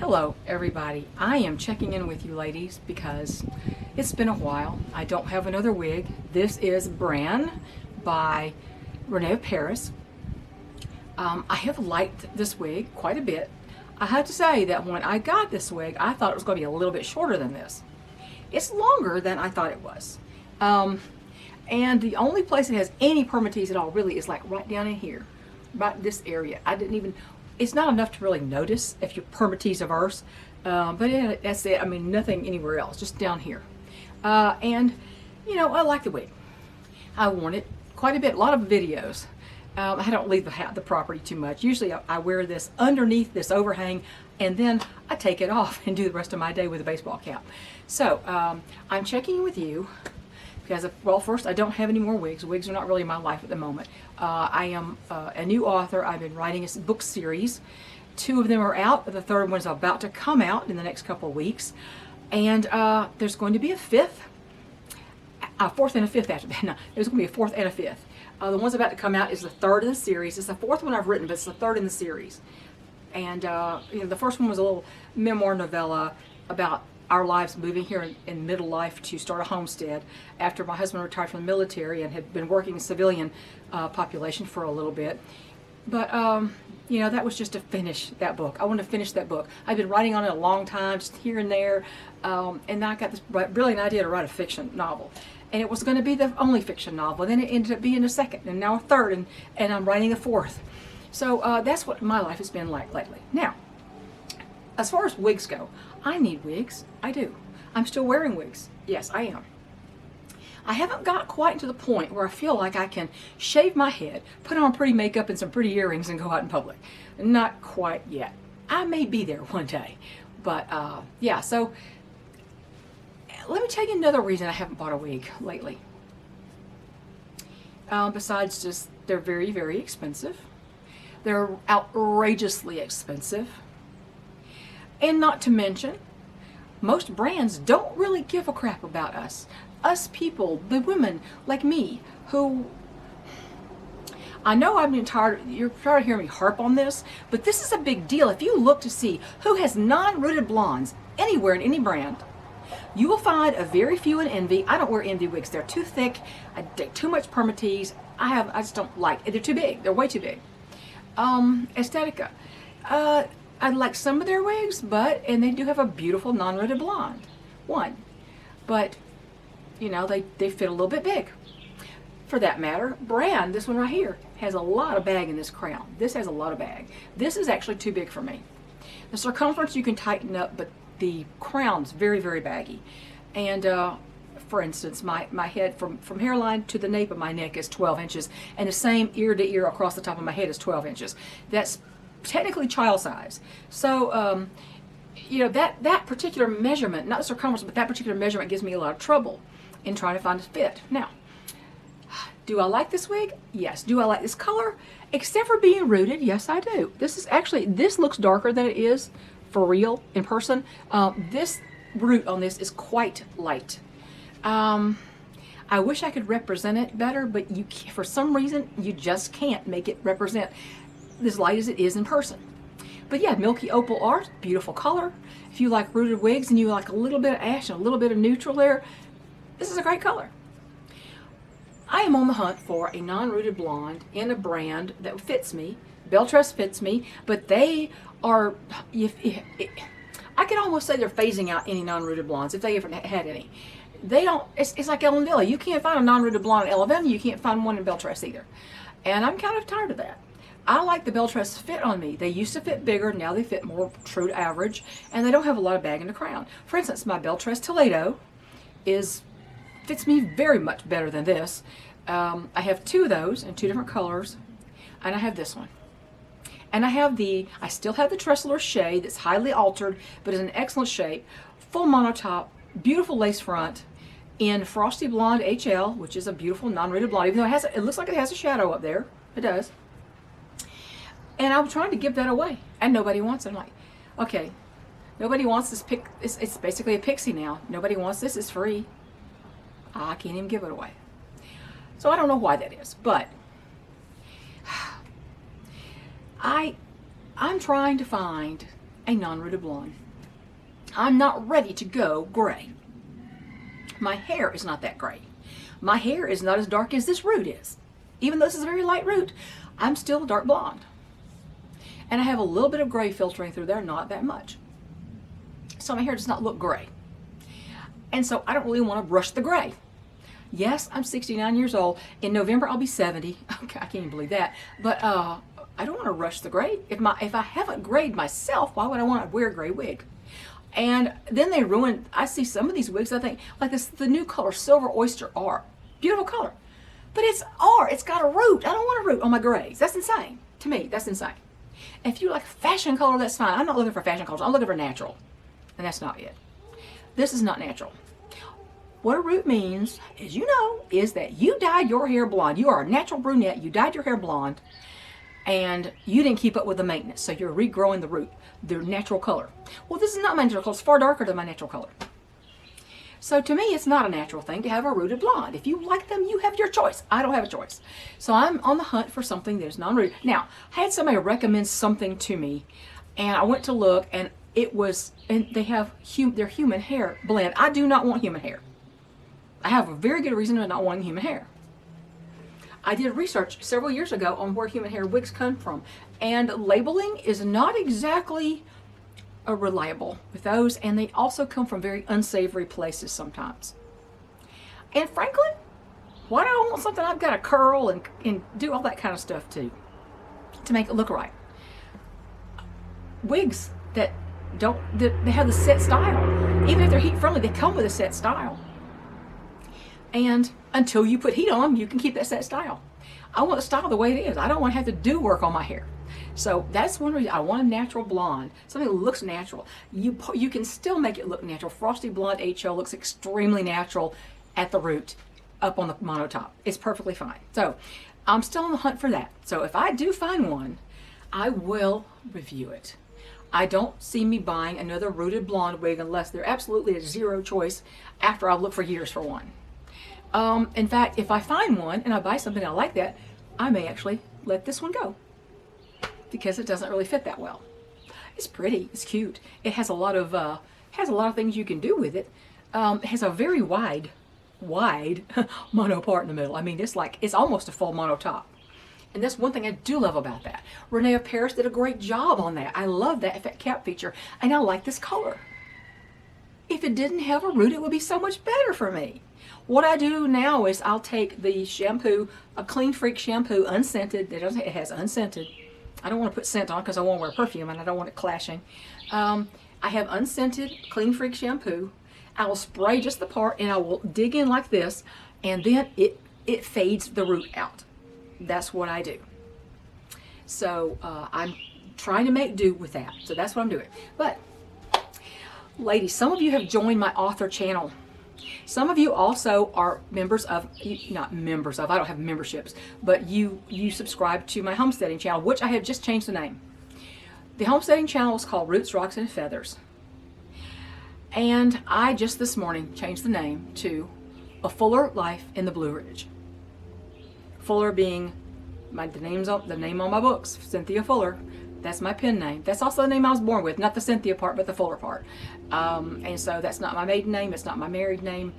Hello everybody, I am checking in with you ladies because it's been a while. I don't have another wig. This is Bran by Renee of Paris. I have liked this wig quite a bit. I have to say that when I got this wig, I thought it was going to be a little bit shorter than this. It's longer than I thought it was. And the only place it has any permatease at all really is like right down in here, right this area. It's not enough to really notice if you're permatease averse, but that's it. I mean, nothing anywhere else, just down here. And, you know, I like the wig. I worn it quite a bit, a lot of videos. I don't leave the property too much. Usually I wear this underneath this overhang, and then I take it off and do the rest of my day with a baseball cap. So I'm checking in with you because, well, first, I don't have any more wigs. Wigs are not really my life at the moment. I am a new author. I've been writing a book series. 2 of them are out. The 3rd one is about to come out in the next couple of weeks. And there's going to be a 4th and a 5th after that. No, there's going to be a 4th and a 5th. The one's about to come out is the 3rd in the series. It's the 4th one I've written, but it's the 3rd in the series. And you know, the first one was a little memoir novella about our lives moving here in middle life to start a homestead after my husband retired from the military and had been working in civilian population for a little bit. But you know, that was just to finish that book. I wanted to finish that book. I've been writing on it a long time, just here and there, and now I got this brilliant idea to write a fiction novel. And it was going to be the only fiction novel. Then it ended up being a 2nd, and now a 3rd, and I'm writing a 4th. So that's what my life has been like lately. Now, as far as wigs go, I need wigs. I do. I'm still wearing wigs. Yes, I am. I haven't got quite to the point where I feel like I can shave my head, put on pretty makeup and some pretty earrings and go out in public. Not quite yet. I may be there one day. But yeah, so let me tell you another reason I haven't bought a wig lately. Besides just they're very, very expensive. They're outrageously expensive. And not to mention, most brands don't really give a crap about us. Us people, the women like me, who, I know you're tired of hearing me harp on this, but this is a big deal. If you look to see who has non-rooted blondes anywhere in any brand, you will find a very few in Envy. I don't wear Envy wigs. They're too thick. I take too much permatease. I just don't like it. They're too big. They're way too big. Aesthetica. I like some of their wigs, and they do have a beautiful non-rooted blonde one. But, you know, they fit a little bit big. For that matter, Brand, this one right here, has a lot of bag in this crown. This has a lot of bag. This is actually too big for me. The circumference you can tighten up, but the crown's very, very baggy. And for instance, my head from hairline to the nape of my neck is 12 inches, and the same ear to ear across the top of my head is 12 inches. That's technically child size. So, you know, that particular measurement, not the circumference, but that particular measurement gives me a lot of trouble in trying to find a fit. Now, do I like this wig? Yes. Do I like this color? Except for being rooted, yes I do. This looks darker than it is for real in person. This root on this is quite light. I wish I could represent it better, but for some reason you just can't make it represent as light as it is in person. But yeah, milky opal art, beautiful color. If you like rooted wigs and you like a little bit of ash and a little bit of neutral there, this is a great color. I am on the hunt for a non-rooted blonde in a brand that fits me. Beltress fits me, but they are, I can almost say they're phasing out any non-rooted blondes if they ever had any. They don't, it's like Ellen Villa. You can't find a non-rooted blonde in Ellen, you can't find one in Beltress either. And I'm kind of tired of that. I like the Beltress fit on me. They used to fit bigger, now they fit more true to average, and they don't have a lot of bag in the crown. For instance, my Beltress Toledo fits me very much better than this. I have 2 of those in 2 different colors, and I have this one. And I still have the Tressler shade that's highly altered, but is in excellent shape, full monotop, beautiful lace front, in Frosty Blonde HL, which is a beautiful non-rooted blonde, even though it looks like it has a shadow up there. It does. And I'm trying to give that away, and nobody wants it. I'm like, okay, nobody wants this it's basically a pixie now. Nobody wants this. It's free. I can't even give it away. So I don't know why that is, but I'm trying to find a non-rooted blonde. I'm not ready to go gray. My hair is not that gray. My hair is not as dark as this root is. Even though this is a very light root, I'm still dark blonde. And I have a little bit of gray filtering through there, not that much. So my hair does not look gray. And so I don't really want to brush the gray. Yes, I'm 69 years old. In November, I'll be 70. Okay, I can't even believe that. But I don't want to rush the gray. If I haven't grayed myself, why would I want to wear a gray wig? And then they ruin, I see some of these wigs, I think, like this, the new color, Silver Oyster R. Beautiful color. But it's R, it's got a root. I don't want a root on my grays. That's insane. To me, that's insane. If you like fashion color, that's fine. I'm not looking for fashion colors. I'm looking for natural. And that's not it. This is not natural. What a root means, as you know, is that you dyed your hair blonde. You are a natural brunette. You dyed your hair blonde. And you didn't keep up with the maintenance. So you're regrowing the root, the natural color. Well, this is not my natural color. It's far darker than my natural color. So to me, it's not a natural thing to have a rooted blonde. If you like them, you have your choice. I don't have a choice. So I'm on the hunt for something that is non-rooted. Now, I had somebody recommend something to me, and I went to look, and it was, and they have their human hair blend. I do not want human hair. I have a very good reason for not wanting human hair. I did research several years ago on where human hair wigs come from, and labeling is not exactly reliable with those, and they also come from very unsavory places sometimes. And frankly, why do I want something I've got to curl and do all that kind of stuff to make it look right? Wigs that they have the set style, even if they're heat friendly, they come with a set style. And until you put heat on them, you can keep that set style. I want the style the way it is. I don't want to have to do work on my hair. So that's one reason I want a natural blonde. Something that looks natural. You can still make it look natural. Frosty Blonde HO looks extremely natural at the root, up on the monotop. It's perfectly fine. So I'm still on the hunt for that. So if I do find one, I will review it. I don't see me buying another rooted blonde wig unless they're absolutely a zero choice after I've looked for years for one. In fact, if I find one and I buy something I like that, I may actually let this one go because it doesn't really fit that well. It's pretty, it's cute. It has a lot of things you can do with it. It has a very wide mono part in the middle. I mean, it's almost a full mono top. And that's one thing I do love about that. Renee of Paris did a great job on that. I love that cap feature, and I like this color. If it didn't have a root, it would be so much better for me. What I do now is I'll take the shampoo, a Clean Freak shampoo, unscented. It has unscented. I don't want to put scent on because I want to wear perfume and I don't want it clashing. I have unscented Clean Freak shampoo. I will spray just the part and I will dig in like this, and then it fades the root out. That's what I do. So I'm trying to make do with that. So that's what I'm doing. But ladies, some of you have joined my author channel. Some of you also are members of, not members of, I don't have memberships, but you subscribe to my homesteading channel, which I have just changed the name. The homesteading channel is called Roots, Rocks, and Feathers. And I just this morning changed the name to A Fuller Life in the Blue Ridge. Fuller being the name on my books, Cynthia Fuller. That's my pen name. That's also the name I was born with, not the Cynthia part, but the Fuller part. And so that's not my maiden name. It's not my married name.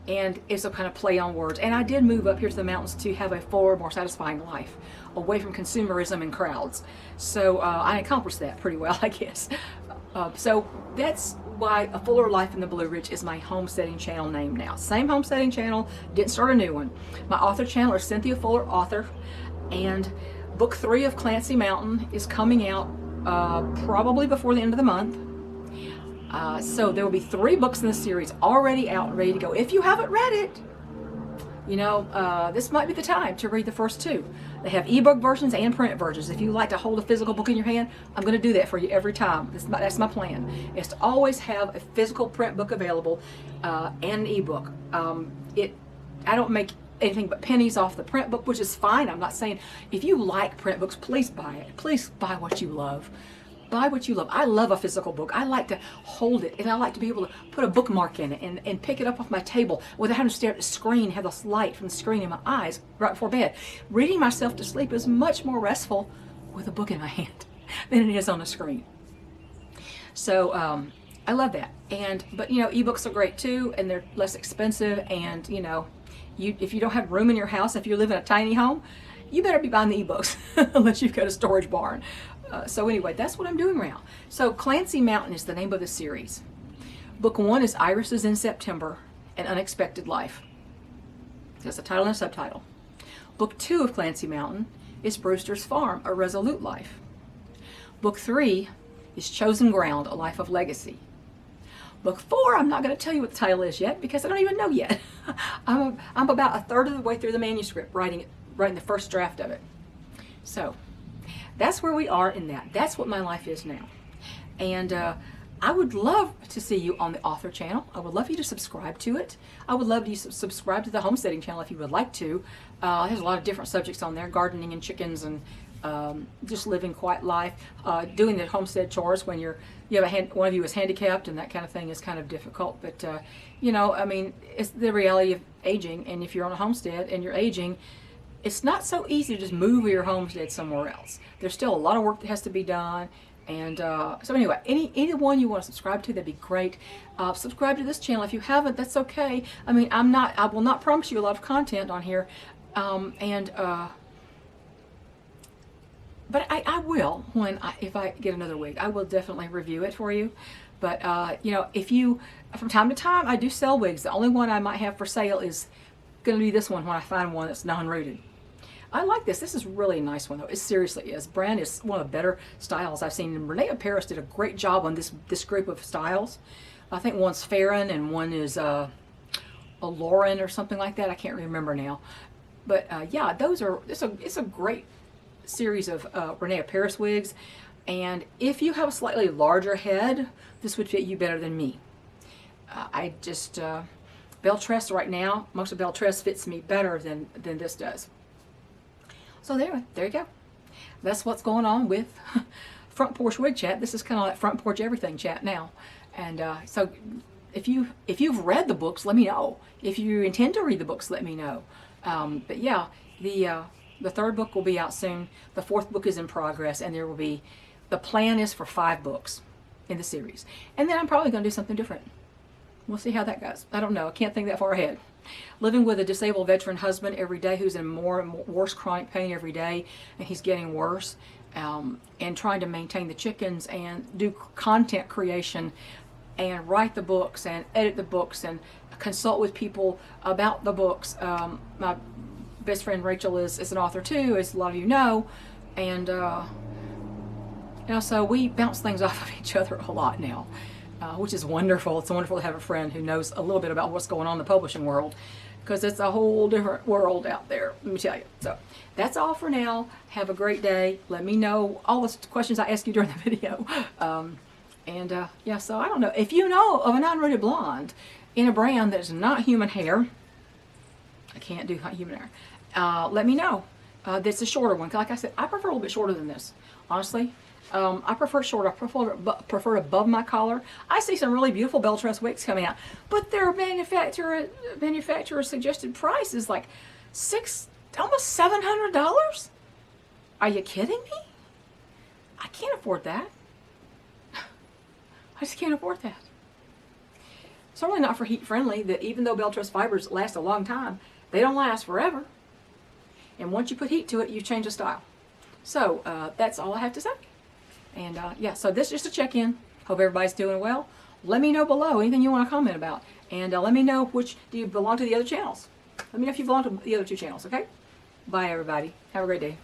And it's a kind of play on words. And I did move up here to the mountains to have a fuller, more satisfying life, away from consumerism and crowds. So I accomplished that pretty well, I guess. So that's why A Fuller Life in the Blue Ridge is my homesteading channel name now. Same homesteading channel, didn't start a new one. My author channel is Cynthia Fuller Author, and Book 3 of Clancy Mountain is coming out probably before the end of the month. So there will be 3 books in the series already out and ready to go. If you haven't read it, this might be the time to read the first 2. They have ebook versions and print versions. If you like to hold a physical book in your hand, I'm going to do that for you every time. That's my plan, is to always have a physical print book available and an ebook. I don't make anything but pennies off the print book, which is fine. I'm not saying, if you like print books, please buy it. Please buy what you love. Buy what you love. I love a physical book. I like to hold it, and I like to be able to put a bookmark in it and pick it up off my table without having to stare at the screen, have this light from the screen in my eyes right before bed. Reading myself to sleep is much more restful with a book in my hand than it is on a screen. So I love that. But you know, ebooks are great too, and they're less expensive. And you know, if you don't have room in your house, if you live in a tiny home, you better be buying the ebooks unless you've got a storage barn. So anyway, that's what I'm doing now. So Clancy Mountain is the name of the series. Book 1 is Irises in September, An Unexpected Life. That's a title and a subtitle. Book 2 of Clancy Mountain is Brewster's Farm, A Resolute Life. Book 3 is Chosen Ground, A Life of Legacy. Book 4, I'm not going to tell you what the title is yet because I don't even know yet. I'm about a third of the way through the manuscript, writing the first draft of it. So that's where we are in that. That's what my life is now. And I would love to see you on the author channel. I would love you to subscribe to it. I would love you to subscribe to the homesteading channel if you would like to. There's a lot of different subjects on there, gardening and chickens and just living quiet life, doing the homestead chores when one of you is handicapped, and that kind of thing is kind of difficult. But you know, I mean, it's the reality of aging, and if you're on a homestead and you're aging, it's not so easy to just move your homestead somewhere else. There's still a lot of work that has to be done. And so anyway, any one you want to subscribe to, that'd be great. Subscribe to this channel. If you haven't, that's okay. I mean, I will not promise you a lot of content on here. But I will, if I get another wig, I will definitely review it for you. But you know, from time to time, I do sell wigs. The only one I might have for sale is going to be this one when I find one that's non-rooted. I like this. This is really a nice one, though. It seriously is. Brand is one of the better styles I've seen. And Renee Paris did a great job on this group of styles. I think one's Farron and one is a Lauren or something like that. I can't remember now. But yeah, it's a great series of Renee Paris wigs. And if you have a slightly larger head, this would fit you better than me. I just Belle Tress right now, most of Belle Tress fits me better than this does. So anyway, there you go. That's what's going on with Front Porch Wig Chat. This is kind of like Front Porch Everything Chat now. And so if you've read the books, let me know. If you intend to read the books, let me know. But yeah, the third book will be out soon. The fourth book is in progress, and the plan is for 5 books in the series. And then I'm probably going to do something different. We'll see how that goes. I don't know. I can't think that far ahead. Living with a disabled veteran husband every day who's in more and worse chronic pain every day, and he's getting worse, and trying to maintain the chickens and do content creation and write the books and edit the books and consult with people about the books. My best friend Rachel is an author too, as a lot of you know, and you know, so we bounce things off of each other a lot now. Which is wonderful. It's wonderful to have a friend who knows a little bit about what's going on in the publishing world, because it's a whole different world out there, let me tell you. So that's all for now. Have a great day. Let me know all the questions I asked you during the video. Yeah, so I don't know. If you know of a non-rooted blonde in a brand that's not human hair, I can't do human hair, let me know. That's a shorter one. Like I said, I prefer a little bit shorter than this, honestly. I prefer short. I prefer above my collar. I see some really beautiful Belle Tress wigs coming out, but their manufacturer suggested price is like almost $700. Are you kidding me? I can't afford that. I just can't afford that. Certainly not for heat friendly. That even though Belle Tress fibers last a long time, they don't last forever. And once you put heat to it, you change the style. So that's all I have to say. And yeah, so this is just a check-in. Hope everybody's doing well. Let me know below anything you want to comment about. And let me know do you belong to the other channels. Let me know if you belong to the other 2 channels, okay? Bye, everybody. Have a great day.